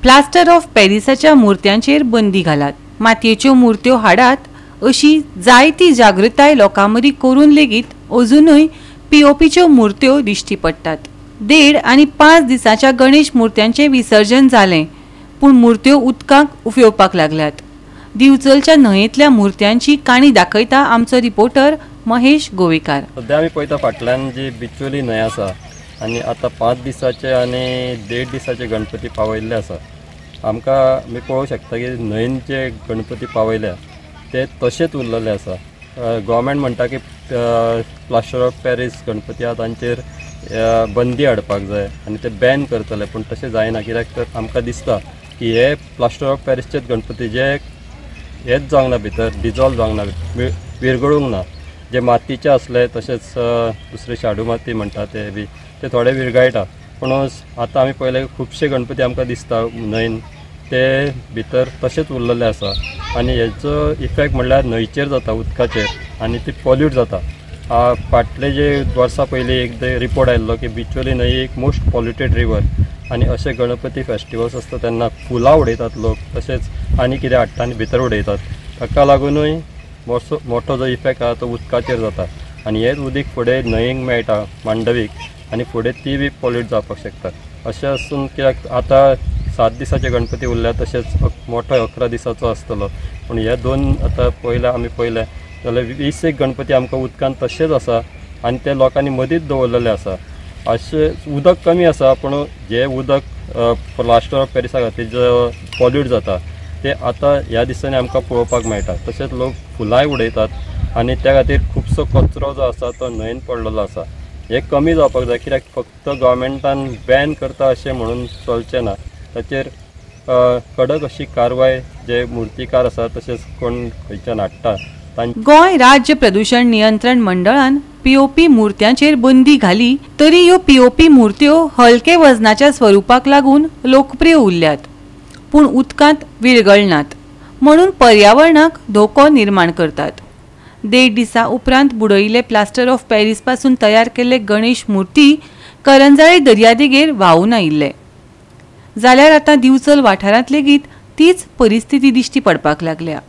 Plaster of पॅरिसाच्या मुर्त्यांचेर बंदी घालात, मातयेच्यो मुर्त्यो हाडात अशी जायती जागृताय लोकांमदी करून लेगीत अजूनय पीओपीच्यो मुर्त्यो दिश्टी पडटात। 1.5 आनी 5 दिसांच्या गणेश मुर्त्यांचे विसर्जन जालें, पूण मुर्त्यो उदकाक उफेवपाक लागल्यात। दिवचलच्या न्हंयेतल्या मुर्त्यांची काणी दाखयता आमचो रिपोर्टर महेश गोवेकार। सध्या आमी पळयता फाटल्यान जी बिचोली न्हंय आसा आनी आतां 5 दिसाचे आनी 1.5 दिसाचे गणपती पावयल्ले आसा। आमकां आमी पळोवंक शकता की न्हंयेन जे गणपती पावयल्या ते तशेंच उरलेले आसा। गव्हर्मेंट म्हणटा की प्लास्टर ऑफ पॅरीस गणपती आहा तांचेर बंदी हाडपाक जाय आनी ते बॅन करतले, पूण तशें जायना। कित्याक तर आमकां दिसता की हे प्लास्टर ऑफ पॅरिसचेच गणपती जे हेच जावंक ना, भितर डिजॉल्व जावंक ना, विरगळूंक ना। जे मातयेचे असले तशेंच दुसरे शाडू माती म्हणटा ते थोडे विरगळटा, पूण आतां आमी पळयले खुबशे गणपती आमकां दिसता न्हंयेन ते भितर तशेंच उरलेले आसा आनी हेचो इफेक्ट म्हणल्यार न्हंयचेर जाता, उदकाचेर, आनी ती पॉल्यूट जाता। फाटले जे वर्सां पयलीं एक रिपोर्ट आयिल्लो की बिचोली न्हंय एक मोस्ट पॉल्युटेड रिवर आनी अशे गणपती फेस्टिवल्स आसता तेन्ना फुलां उडयतात लोक, तशेंच आनी कितें हाडटा आनी भितर उडयतात। ताका लागूनय मोठो जो इफेक्ट आसा तो उदकाचेर जाता आनी हेच उदीक फुडें न्हंयेक मेळटा मांडवीक आनी फुडें ती बी पॉल्यूट जावपाक शकता। अशें आसून कित्याक आतां 7 दिसाचे गणपती उरल्या, तशेंच मोठो 11 दिसाचो आसतलो, पूण हे 2 आतां आमी पळयले जाल्यार 20 गणपती आमकां उदकान तशेंच आसा आनी ते लोकांनी मदींच दवरलेले आसा। अशें उदक कमी आसा, पूण जे उदक प्लास्टर ऑफ पॅरिसा खातीर जो पॉल्यूट जाता ते आतां ह्या दिसांनी आमकां पळोवपाक मेळटा। तशेंच लोक फुलांय उडयतात आनी त्या खातीर खुबसो कचरो जो आसा तो न्हंयेन पडलेलो आसा। हे कमी जावपाक जाय, कित्याक फक्त गव्हर्मेंटान बॅन करता अशें म्हणून चलचें ना, ताचेर कडक अशी कारवाय जे मुर्तीकार आसा तशेंच कोण खंयच्यान हाडटा। गोंय राज्य प्रदूषण नियंत्रण मंडळान पीओपी मुर्त्यांचेर बंदी घाली, तरी ह्यो पीओपी मुर्त्यो हलके वजनाच्या स्वरूपाक लागून लोकप्रिय उरल्यात, पूण उदकांत विरगळनात, म्हणून पर्यावरणाक धोको निर्माण करतात। 1.5 दिसा उपरांत बुडयिल्ले प्लास्टर ऑफ पॅरिस पासून तयार केल्ले गणेश मुर्ती करंजाळे दर्यादेगेर व्हांवून आयिल्ले, जाल्यार आतां दिवचल वाठारांत लेगीत तीच परिस्थिती दिश्टी पडपाक लागल्या।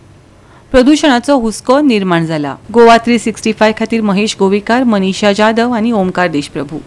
प्रदूषणाचो हुस्को निर्माण जाला। गोवा 365 खातीर महेश गोवेकार, मनीषा जाधव आनी ओमकार देशप्रभू।